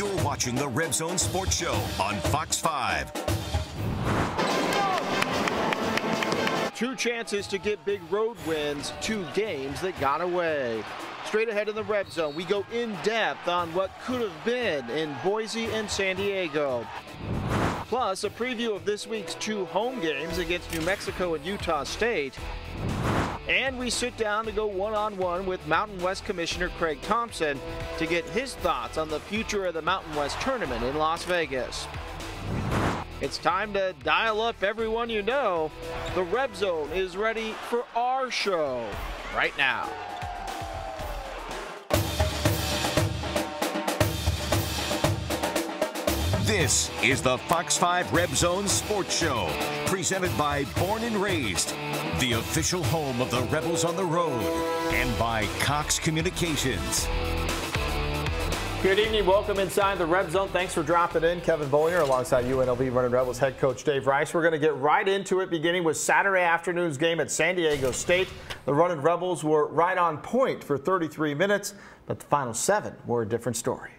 You're watching the Reb Zone Sports Show on Fox 5. 2 chances to get big road wins, 2 games that got away. Straight ahead in the Reb Zone, we go in depth on what could have been in Boise and San Diego. Plus, a preview of this week's 2 home games against New Mexico and Utah State. And we sit down to go one-on-one with Mountain West Commissioner Craig Thompson to get his thoughts on the future of the Mountain West Tournament in Las Vegas. It's time to dial up everyone you know. The Reb Zone is ready for our show right now. This is the Fox 5 Reb Zone Sports Show, presented by Born and Raised, the official home of the Rebels on the road, and by Cox Communications. Good evening. Welcome inside the Reb Zone. Thanks for dropping in. Kevin Boyer alongside UNLV Running Rebels head coach Dave Rice. We're going to get right into it, beginning with Saturday afternoon's game at San Diego State. The Running Rebels were right on point for 33 minutes, but the final 7 were a different story.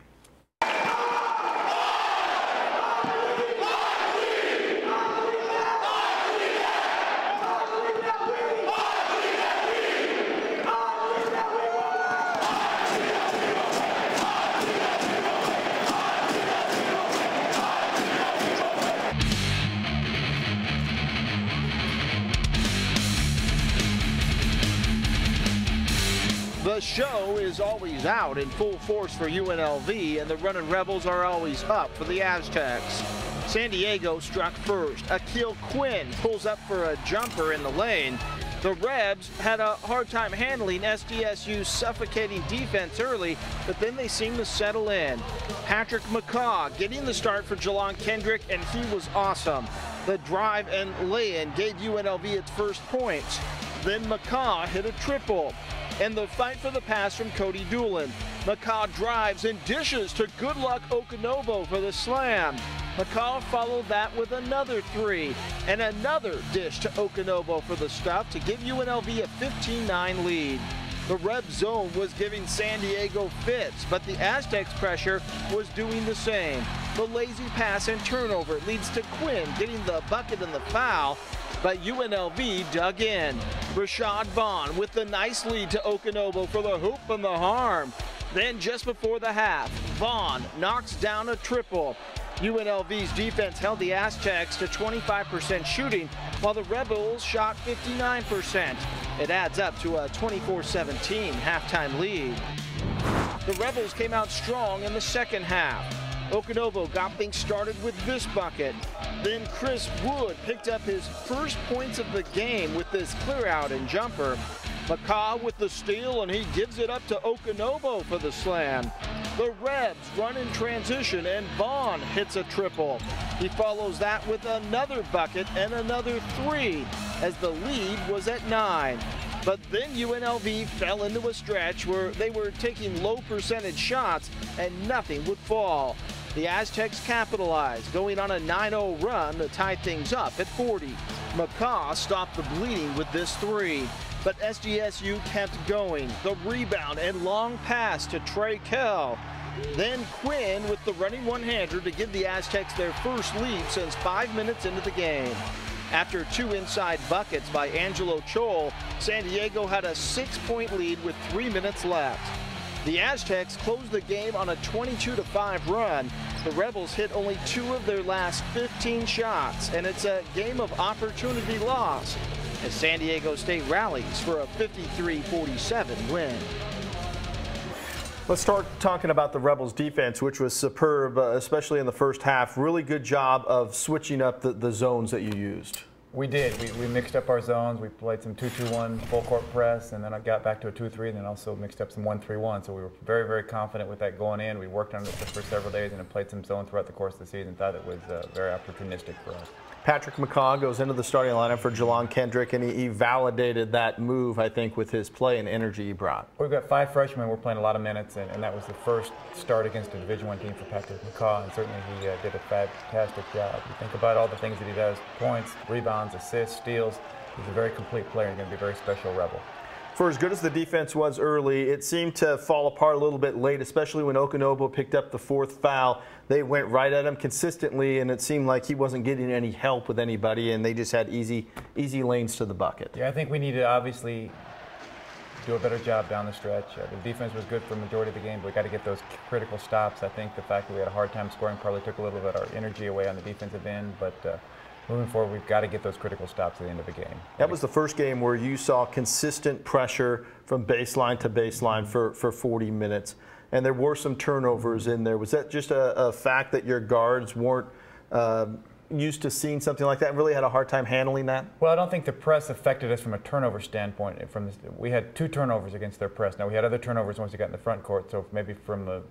The show is always out in full force for UNLV, and the Running Rebels are always up for the Aztecs. San Diego struck first. Akil Quinn pulls up for a jumper in the lane. The Rebs had a hard time handling SDSU's suffocating defense early, but then they seemed to settle in. Patrick McCaw getting the start for Jelon Kendrick, and he was awesome. The drive and lay-in gave UNLV its first points. Then McCaw hit a triple. And the fight for the pass from Cody Doolin. McCaw drives and dishes to Good Luck Okanovo for the slam. McCaw followed that with another 3 and another dish to Okanovo for the stuff to give UNLV a 15-9 lead. The Reb Zone was giving San Diego fits, but the Aztecs' pressure was doing the same. The lazy pass and turnover leads to Quinn getting the bucket and the foul, but UNLV dug in. Rashad Vaughn with the nice lead to Okanovo for the hoop and the harm. Then just before the half, Vaughn knocks down a triple. UNLV's defense held the Aztecs to 25% shooting, while the Rebels shot 59%. It adds up to a 24-17 halftime lead. The Rebels came out strong in the second half. Okanovo got things started with this bucket. Then Chris Wood picked up his first points of the game with this clear out and jumper. McCaw with the steal, and he gives it up to Okanovo for the slam. The Rebs run in transition, and Vaughn hits a triple. He follows that with another bucket and another 3, as the lead was at 9. But then UNLV fell into a stretch where they were taking low percentage shots and nothing would fall. The Aztecs capitalized, going on a 9-0 run to tie things up at 40. McCaw stopped the bleeding with this 3. But SDSU kept going. The rebound and long pass to Trey Kell. Then Quinn with the running one-hander to give the Aztecs their first lead since 5 minutes into the game. After 2 inside buckets by Angelo Chol, San Diego had a 6-point lead with 3 minutes left. The Aztecs closed the game on a 22-5 run. The Rebels hit only 2 of their last 15 shots, and it's a game of opportunity lost as San Diego State rallies for a 53-47 win. Let's start talking about the Rebels defense, which was superb, especially in the first half. Really good job of switching up the zones that you used. We did. We mixed up our zones. We played some 2-2-1 full court press, and then I got back to a 2-3, and then also mixed up some 1-3-1. So we were very, very confident with that going in. We worked on it for several days and then played some zone throughout the course of the season. Thought it was very opportunistic for us. Patrick McCaw goes into the starting lineup for Jelon Kendrick, and he validated that move, I think, with his play and energy he brought. We've got 5 freshmen. We're playing a lot of minutes, and that was the first start against a Division I team for Patrick McCaw, and certainly he did a fantastic job. You think about all the things that he does: points, rebounds, assists, steals. He's a very complete player and going to be a very special Rebel. For as good as the defense was early, it seemed to fall apart a little bit late, especially when Okanobo picked up the 4th foul. They went right at him consistently, and it seemed like he wasn't getting any help with anybody, and they just had easy lanes to the bucket. Yeah, I think we need to obviously do a better job down the stretch. The defense was good for the majority of the game, but we got to get those critical stops. I think the fact that we had a hard time scoring probably took a little bit of our energy away on the defensive end, but moving forward, we've got to get those critical stops at the end of the game. That was the first game where you saw consistent pressure from baseline to baseline for 40 minutes, and there were some turnovers in there. Was that just a fact that your guards weren't used to seeing something like that and really had a hard time handling that? Well, I don't think the press affected us from a turnover standpoint. We had 2 turnovers against their press. Now, we had other turnovers once we got in the front court, so maybe from the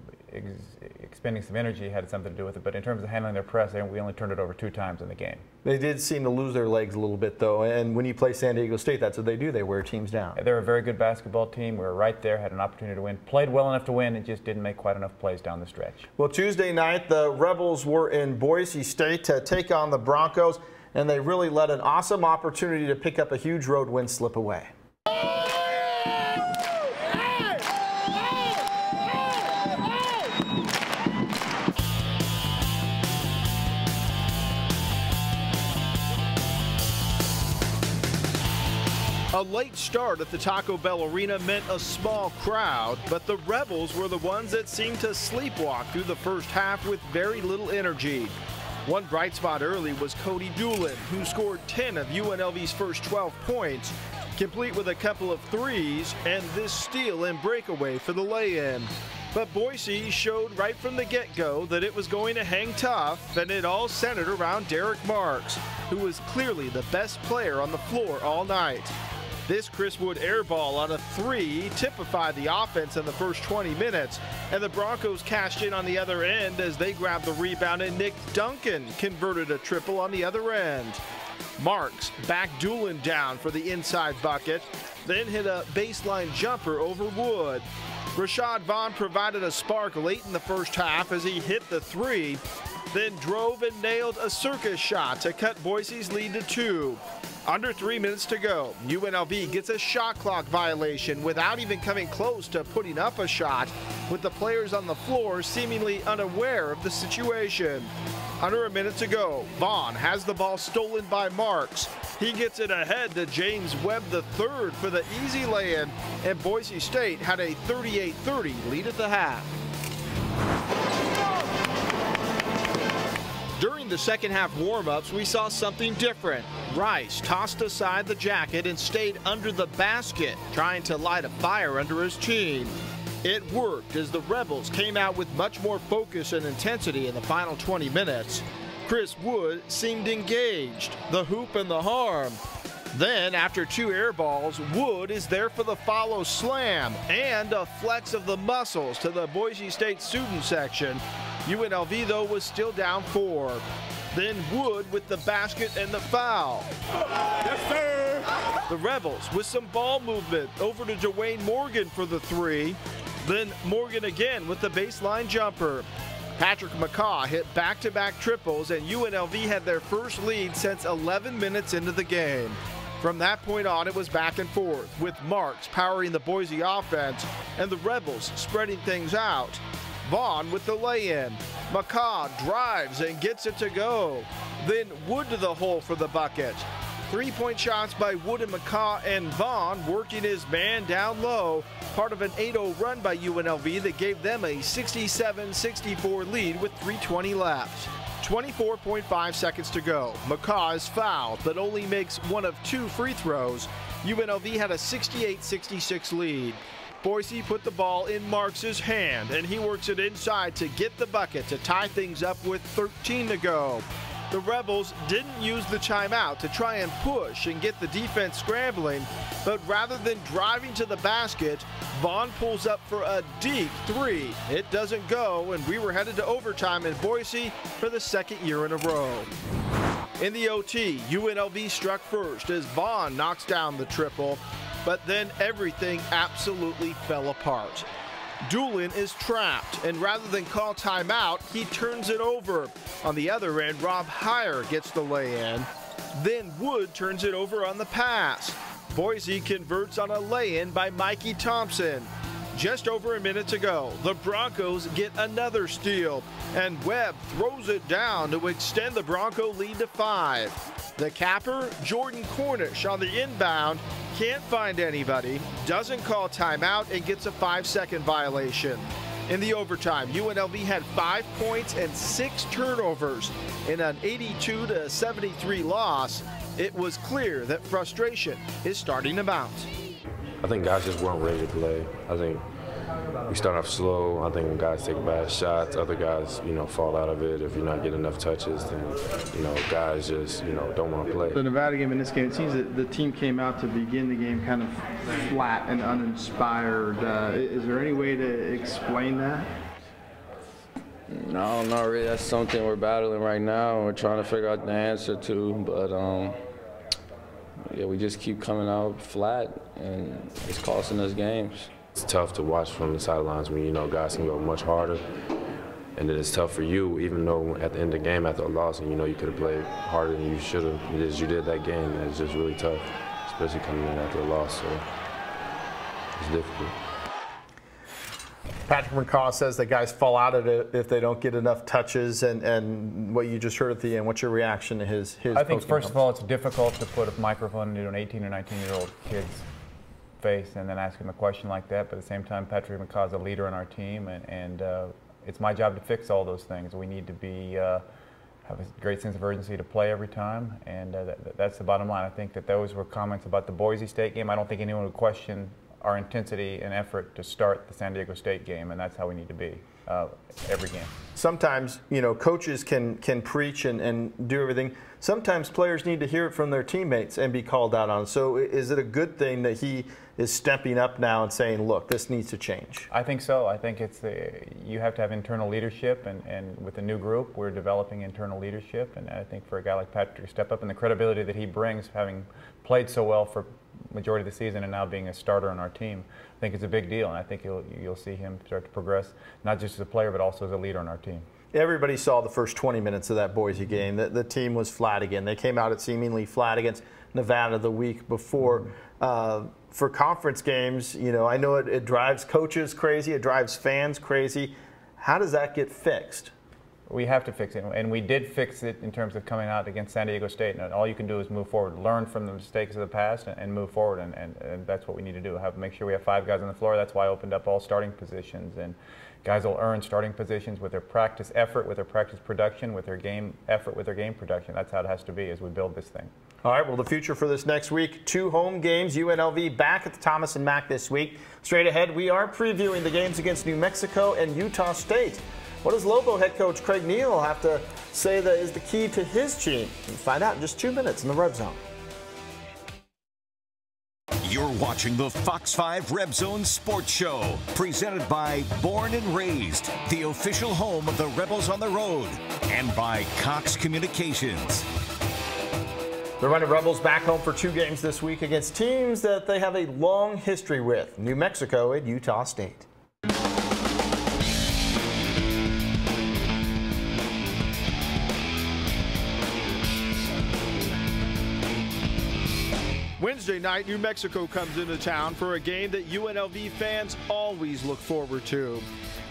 expending some energy had something to do with it. But in terms of handling their press, we only turned it over 2 times in the game. They did seem to lose their legs a little bit, though. And when you play San Diego State, that's what they do. They wear teams down. They're a very good basketball team. We were right there, had an opportunity to win. Played well enough to win, and just didn't make quite enough plays down the stretch. Well, Tuesday night, the Rebels were in Boise State to take on the Broncos, and they really let an awesome opportunity to pick up a huge road win slip away. A late start at the Taco Bell Arena meant a small crowd, but the Rebels were the ones that seemed to sleepwalk through the first half with very little energy. One bright spot early was Cody Doolin, who scored 10 of UNLV's first 12 points, complete with a couple of threes and this steal and breakaway for the lay-in. But Boise showed right from the get-go that it was going to hang tough, and it all centered around Derek Marks, who was clearly the best player on the floor all night. This Chris Wood air ball on a 3 typified the offense in the first 20 minutes, and the Broncos cashed in on the other end as they grabbed the rebound, and Nick Duncan converted a triple on the other end. Marks backed Doolin down for the inside bucket, then hit a baseline jumper over Wood. Rashad Vaughn provided a spark late in the first half as he hit the 3, then drove and nailed a circus shot to cut Boise's lead to 2. Under 3 minutes to go, UNLV gets a shot clock violation without even coming close to putting up a shot, with the players on the floor seemingly unaware of the situation. Under a minute to go, Vaughn has the ball stolen by Marks. He gets it ahead to James Webb III for the easy lay-in, and Boise State had a 38-30 lead at the half. During the second half warm-ups, we saw something different. Rice tossed aside the jacket and stayed under the basket, trying to light a fire under his chin. It worked as the Rebels came out with much more focus and intensity in the final 20 minutes. Chris Wood seemed engaged, the hoop and the harm. Then, after 2 air balls, Wood is there for the follow slam and a flex of the muscles to the Boise State student section. UNLV, though, was still down 4. Then Wood with the basket and the foul. Yes, sir! The Rebels with some ball movement over to Dwayne Morgan for the 3. Then Morgan again with the baseline jumper. Patrick McCaw hit back-to-back triples, and UNLV had their first lead since 11 minutes into the game. From that point on, it was back and forth, with Marks powering the Boise offense and the Rebels spreading things out. Vaughn with the lay-in. McCaw drives and gets it to go. Then Wood to the hole for the bucket. 3-point shots by Wood and McCaw, and Vaughn working his man down low. Part of an 8-0 run by UNLV that gave them a 67-64 lead with 3:20 left. 24.5 seconds to go. McCaw is fouled, but only makes one of 2 free throws. UNLV had a 68-66 lead. Boise put the ball in Marks' hand, and he works it inside to get the bucket to tie things up with 13 to go. The Rebels didn't use the timeout to try and push and get the defense scrambling, but rather than driving to the basket, Vaughn pulls up for a deep 3. It doesn't go, and we were headed to overtime in Boise for the second year in a row. In the OT, UNLV struck first as Vaughn knocks down the triple, but then everything absolutely fell apart. Doolin is trapped, and rather than call timeout, he turns it over. On the other end, Rob Heyer gets the lay-in. Then Wood turns it over on the pass. Boise converts on a lay-in by Mikey Thompson. Just over a minute to go, the Broncos get another steal, and Webb throws it down to extend the Bronco lead to 5. The capper, Jordan Cornish, on the inbound, can't find anybody, doesn't call timeout, and gets a 5-second violation. In the overtime, UNLV had 5 points and 6 turnovers in an 82-73 loss. It was clear that frustration is starting to mount. I think guys just weren't ready to play. I think we start off slow. I think guys take bad shots. Other guys, fall out of it. If you're not getting enough touches, then, guys just, don't want to play. The Nevada game, in this game, it seems that the team came out to begin the game kind of flat and uninspired. Is there any way to explain that? No, not really. That's something we're battling right now, and we're trying to figure out the answer to. But yeah, we just keep coming out flat, and it's costing us games. It's tough to watch from the sidelines when guys can go much harder, and then it's tough for you, even though at the end of the game after a loss, and you could have played harder than you should have, as you did that game. It's just really tough, especially coming in after a loss. So it's difficult. Patrick McCaw says that guys fall out of it if they don't get enough touches, and what you just heard at the end, what's your reaction to his I think, first of all, it's difficult to put a microphone into an 18 or 19-year-old kid's face and then ask him a question like that, but at the same time, Patrick McCaw is a leader in our team, and it's my job to fix all those things. We need to have a great sense of urgency to play every time, and that's the bottom line. I think that those were comments about the Boise State game. I don't think anyone would question our intensity and effort to start the San Diego State game, and that's how we need to be every game. Sometimes, coaches can preach and do everything. Sometimes players need to hear it from their teammates and be called out on. So is it a good thing that he is stepping up now and saying, look, this needs to change? I think so. I think you have to have internal leadership, and with the new group, we're developing internal leadership, and I think for a guy like Patrick to step up and the credibility that he brings, having played so well for majority of the season and now being a starter on our team, I think it's a big deal, and I think you'll see him start to progress, not just as a player, but also as a leader on our team. Everybody saw the first 20 minutes of that Boise game. The team was flat again. They came out at seemingly flat against Nevada the week before. For conference games, I know it drives coaches crazy, it drives fans crazy. How does that get fixed? We have to fix it, and we did fix it in terms of coming out against San Diego State, and all you can do is move forward, learn from the mistakes of the past, and move forward, and that's what we need to do. Make sure we have 5 guys on the floor. That's why I opened up all starting positions, and guys will earn starting positions with their practice effort, with their practice production, with their game effort, with their game production. That's how it has to be as we build this thing. All right, well, the future for this next week, 2 home games. UNLV back at the Thomas & Mack this week. Straight ahead, we are previewing the games against New Mexico and Utah State. What does Lobo head coach Craig Neal have to say that is the key to his team? We'll find out in just 2 minutes in the Reb Zone. You're watching the Fox 5 Reb Zone Sports Show, presented by Born and Raised, the official home of the Rebels on the Road, and by Cox Communications. The Running Rebels back home for 2 games this week against teams that they have a long history with, New Mexico and Utah State. Wednesday night, New Mexico comes into town for a game that UNLV fans always look forward to.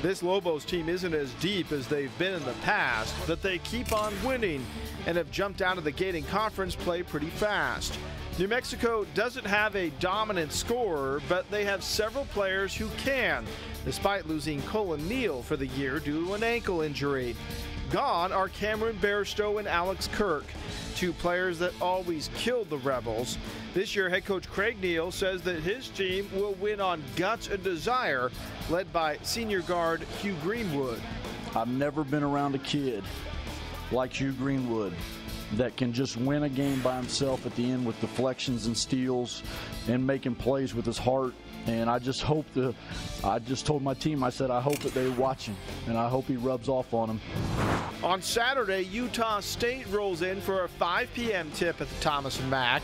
This Lobos team isn't as deep as they've been in the past, but they keep on winning and have jumped out of the gate in conference play pretty fast. New Mexico doesn't have a dominant scorer, but they have several players who can, despite losing Colin Neal for the year due to an ankle injury. Gone are Cameron Bairstow and Alex Kirk, 2 players that always killed the Rebels. This year, head coach Craig Neal says that his team will win on guts and desire, led by senior guard Hugh Greenwood. I've never been around a kid like Hugh Greenwood that can just win a game by himself at the end with deflections and steals and making plays with his heart. And I just hope I just told my team, I said, I hope that they're watching, and I hope he rubs off on them. On Saturday, Utah State rolls in for a 5 p.m. tip at the Thomas & Mack.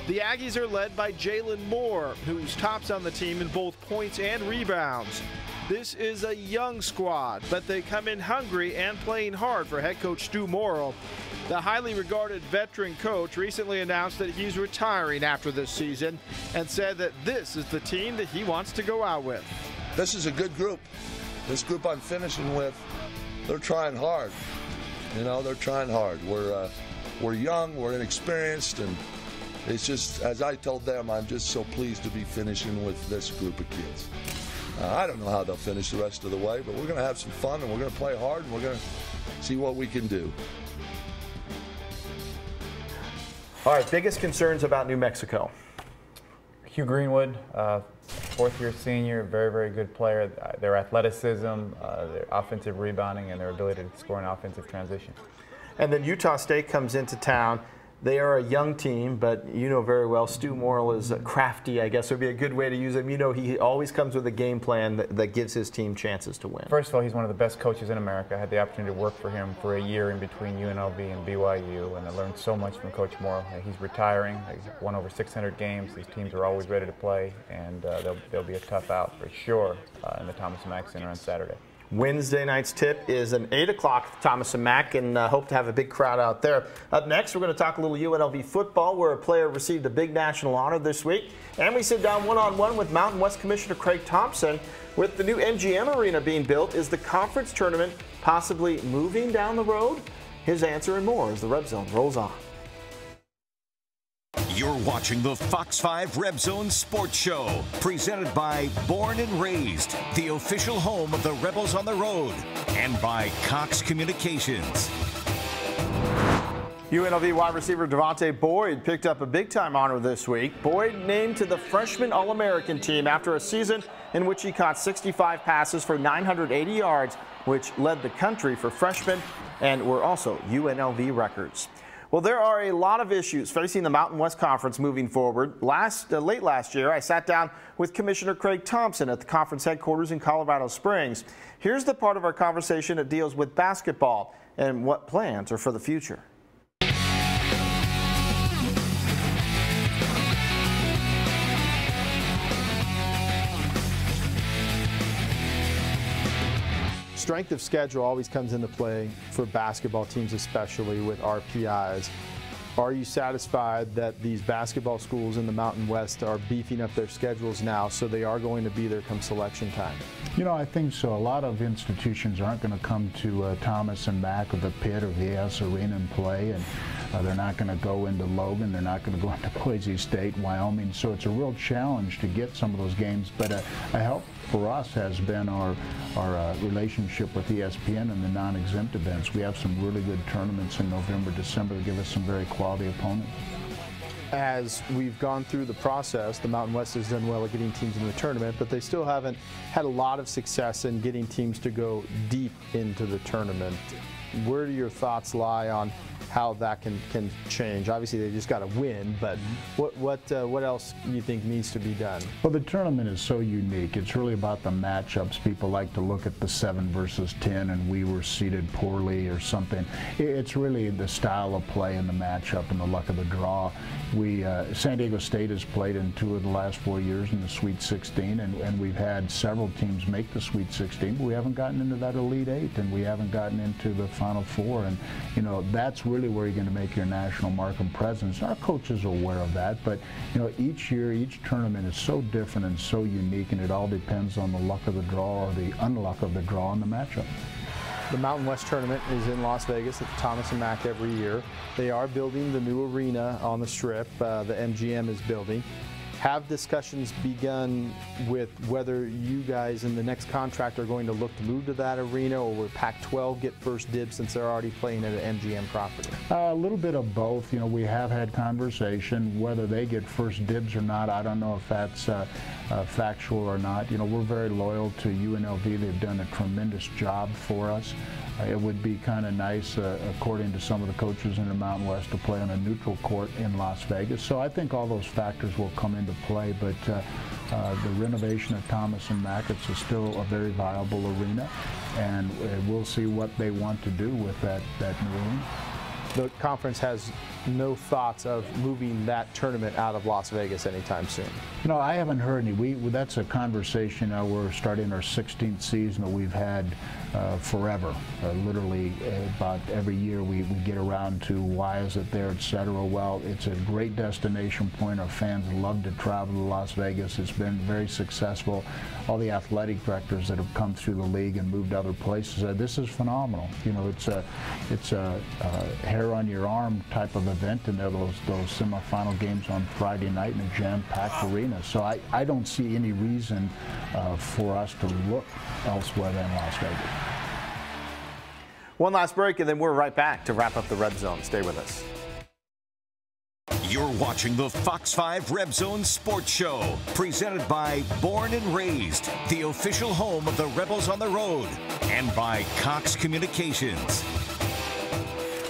The Aggies are led by Jalen Moore, who's tops on the team in both points and rebounds. This is a young squad, but they come in hungry and playing hard for head coach Stu Morrill. The highly regarded veteran coach recently announced that he's retiring after this season and said that this is the team that he wants to go out with. This is a good group. This group I'm finishing with, they're trying hard. You know, they're trying hard. We're young, we're inexperienced, and it's just, as I told them, I'm just so pleased to be finishing with this group of kids. I don't know how they'll finish the rest of the way, but we're going to have some fun, and we're going to play hard, and we're going to see what we can do. All right, biggest concerns about New Mexico? Hugh Greenwood, fourth-year senior, very, very good player. Their athleticism, their offensive rebounding, and their ability to score in offensive transition. And then Utah State comes into town. They are a young team, but you know very well Stu Morrill is crafty, I guess would be a good way to use him. You know he always comes with a game plan that gives his team chances to win. First of all, he's one of the best coaches in America. I had the opportunity to work for him for a year in between UNLV and BYU, and I learned so much from Coach Morrill. He's retiring. He's won over 600 games. These teams are always ready to play, and they'll be a tough out for sure in the Thomas & Mack Center on Saturday. Wednesday night's tip is an 8 o'clock at Thomas & Mack, and hope to have a big crowd out there. Up next, we're going to talk a little UNLV football, where a player received a big national honor this week. And we sit down one-on-one with Mountain West Commissioner Craig Thompson. With the new MGM arena being built, is the conference tournament possibly moving down the road? His answer and more as the Reb Zone rolls on. You're watching the Fox 5 Reb Zone Sports Show, presented by Born and Raised, the official home of the Rebels on the Road, and by Cox Communications. UNLV wide receiver Devontae Boyd picked up a big-time honor this week. Boyd named to the freshman All-American team after a season in which he caught 65 passes for 980 yards, which led the country for freshmen and were also UNLV records. Well, there are a lot of issues facing the Mountain West Conference moving forward. Late last year, I sat down with Commissioner Craig Thompson at the conference headquarters in Colorado Springs. Here's the part of our conversation that deals with basketball and what plans are for the future. Strength of schedule always comes into play for basketball teams, especially with RPIs. Are you satisfied that these basketball schools in the Mountain West are beefing up their schedules now so they are going to be there come selection time? You know, I think so. A lot of institutions aren't going to come to Thomas & Mack or the Pit or the AS Arena and play, and they're not going to go into Logan. They're not going to go into Boise State, Wyoming. So it's a real challenge to get some of those games. But a help for us has been our relationship with ESPN and the non-exempt events. We have some really good tournaments in November, December that give us some very quality opponents. As we've gone through the process, the Mountain West has done well at getting teams in the tournament, but they still haven't had a lot of success in getting teams to go deep into the tournament. Where do your thoughts lie on how that can change? Obviously, they just got to win, but what else do you think needs to be done? Well, the tournament is so unique. It's really about the matchups. People like to look at the 7 versus 10, and we were seeded poorly or something. It's really the style of play and the matchup and the luck of the draw. San Diego State has played in 2 of the last 4 years in the Sweet 16, and we've had several teams make the Sweet 16, but we haven't gotten into that Elite 8, and we haven't gotten into the Final 4, and you know that's really where you're going to make your national mark and presence. Our coaches are aware of that, but you know each year, each tournament is so different and so unique, and it all depends on the luck of the draw or the unluck of the draw and the matchup. The Mountain West Tournament is in Las Vegas at the Thomas & Mack every year. They are building the new arena on the Strip. The MGM is building. Have discussions begun with whether you guys in the next contract are going to look to move to that arena, or will Pac-12 get first dibs since they're already playing at an MGM property? A little bit of both. You know, we have had conversation. Whether they get first dibs or not, I don't know if that's factual or not. You know, we're very loyal to UNLV. They've done a tremendous job for us. It would be kind of nice, according to some of the coaches in the Mountain West, to play on a neutral court in Las Vegas. So I think all those factors will come into play, but the renovation of Thomas & Mack, it's still a very viable arena, and we'll see what they want to do with that new arena. The conference has no thoughts of moving that tournament out of Las Vegas anytime soon. You know, I haven't heard any. That's a conversation. We're starting our 16th season that we've had forever. Literally, about every year we get around to why is it there, etc. Well, it's a great destination point. Our fans love to travel to Las Vegas. It's been very successful. All the athletic directors that have come through the league and moved to other places said this is phenomenal. You know, it's a hair on your arm type of event, and those semifinal games on Friday night in a jam-packed arena. So I don't see any reason for us to look elsewhere than Las Vegas. One last break, and then we're right back to wrap up the Reb Zone. Stay with us. You're watching the Fox 5 Reb Zone Sports Show, presented by Born and Raised, the official home of the Rebels on the Road, and by Cox Communications.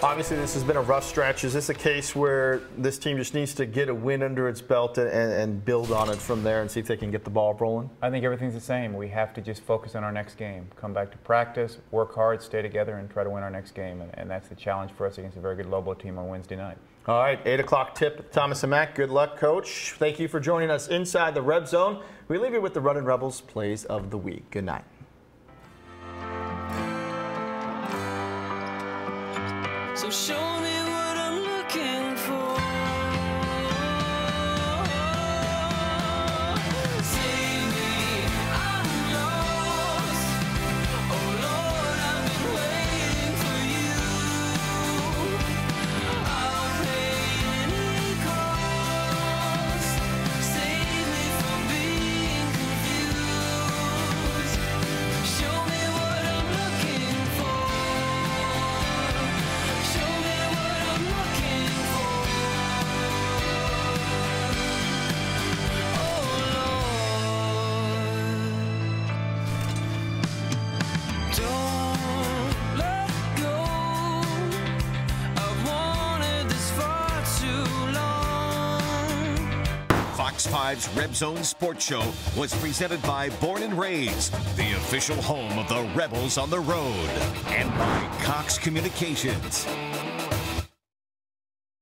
Obviously, this has been a rough stretch. Is this a case where this team just needs to get a win under its belt and build on it from there and see if they can get the ball rolling? I think everything's the same. We have to just focus on our next game. Come back to practice, work hard, stay together, and try to win our next game. And that's the challenge for us against a very good Lobo team on Wednesday night. All right, 8 o'clock tip, Thomas and Mack. Good luck, Coach. Thank you for joining us inside the Reb Zone. We leave you with the Runnin' Rebels Plays of the Week. Good night. So show me what I'm looking for. Save me, I'm lost. Oh Lord, I've been waiting for you. I'll pay any cost. Save me from being confused. Show me what I'm looking for. Fox 5's Reb Zone Sports Show was presented by Born and Raised, the official home of the Rebels on the Road, and by Cox Communications.